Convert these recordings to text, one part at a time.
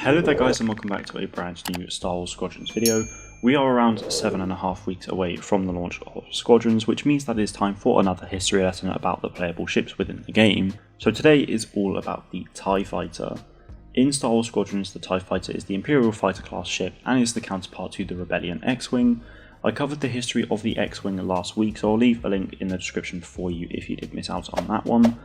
Hello there guys and welcome back to a brand new Star Wars Squadrons video. We are around 7.5 weeks away from the launch of Squadrons, which means that it is time for another history lesson about the playable ships within the game. So today is all about the TIE Fighter. In Star Wars Squadrons, the TIE Fighter is the Imperial fighter class ship and is the counterpart to the Rebellion X-Wing. I covered the history of the X-Wing last week, so I'll leave a link in the description for you if you did miss out on that one.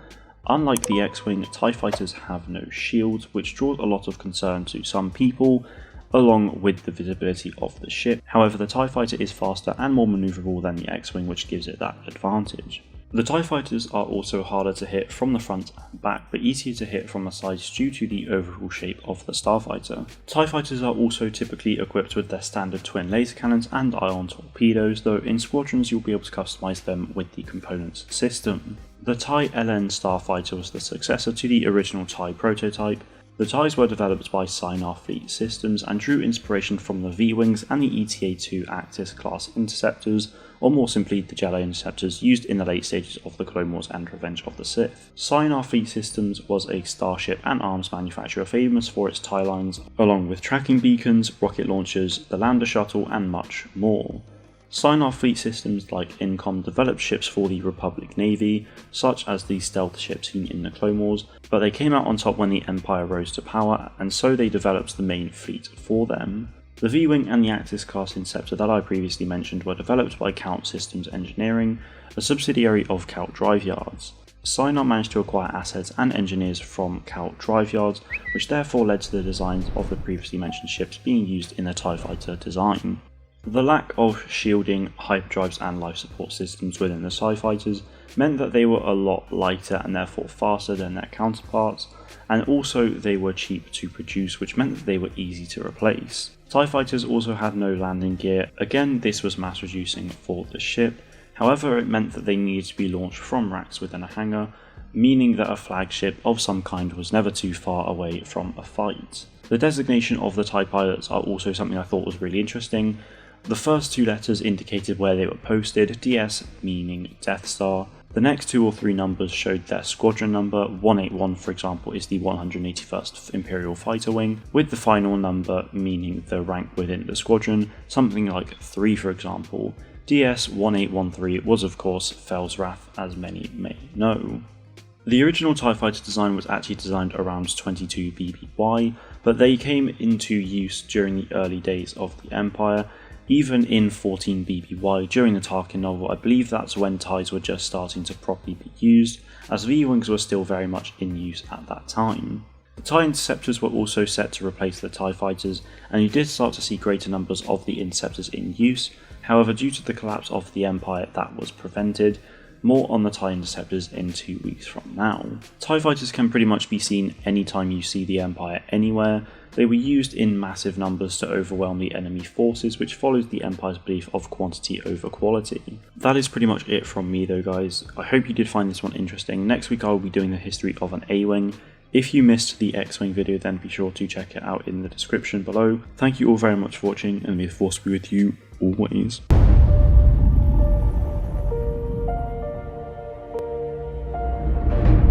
Unlike the X-Wing, TIE Fighters have no shields, which draws a lot of concern to some people, along with the visibility of the ship. However, the TIE Fighter is faster and more manoeuvrable than the X-Wing, which gives it that advantage. The TIE Fighters are also harder to hit from the front and back, but easier to hit from the sides due to the overall shape of the Starfighter. TIE Fighters are also typically equipped with their standard twin laser cannons and ion torpedoes, though in Squadrons you'll be able to customise them with the components system. The TIE Ln Starfighter was the successor to the original TIE prototype. The TIEs were developed by Star Fleet Systems and drew inspiration from the V-Wings and the ETA-2 Actis class interceptors, or more simply the Jello interceptors used in the late stages of the Clone Wars and Revenge of the Sith. Star Fleet Systems was a starship and arms manufacturer famous for its TIE lines, along with tracking beacons, rocket launchers, the lander shuttle and much more. Star Fleet Systems, like Incom, developed ships for the Republic Navy, such as the stealth ships seen in the Clone Wars, but they came out on top when the Empire rose to power, and so they developed the main fleet for them. The V-Wing and the Actis class Inceptor that I previously mentioned were developed by Count Systems Engineering, a subsidiary of Count Drive Yards. Star managed to acquire assets and engineers from Count Drive Yards, which therefore led to the designs of the previously mentioned ships being used in the TIE Fighter design. The lack of shielding, hyperdrives and life support systems within the TIE Fighters meant that they were a lot lighter and therefore faster than their counterparts, and also they were cheap to produce, which meant that they were easy to replace. TIE Fighters also had no landing gear. Again, this was mass reducing for the ship, however it meant that they needed to be launched from racks within a hangar, meaning that a flagship of some kind was never too far away from a fight. The designation of the TIE pilots are also something I thought was really interesting. The first two letters indicated where they were posted, DS meaning Death Star. The next 2 or 3 numbers showed their squadron number. 181 for example is the 181st Imperial Fighter Wing, with the final number meaning the rank within the squadron, something like 3 for example. DS 1813 was of course Fel's Wrath, as many may know. The original TIE Fighter design was actually designed around 22 BBY, but they came into use during the early days of the Empire. Even in 14 BBY during the Tarkin novel, I believe that's when TIEs were just starting to properly be used, as V-Wings were still very much in use at that time. The TIE Interceptors were also set to replace the TIE Fighters, and you did start to see greater numbers of the Interceptors in use. However, due to the collapse of the Empire, that was prevented. More on the TIE Interceptors in 2 weeks from now. TIE Fighters can pretty much be seen anytime you see the Empire anywhere. They were used in massive numbers to overwhelm the enemy forces, which follows the Empire's belief of quantity over quality. That is pretty much it from me though guys. I hope you did find this one interesting. Next week I will be doing the history of an A-Wing. If you missed the X-Wing video, then be sure to check it out in the description below. Thank you all very much for watching, and may the Force be with you always.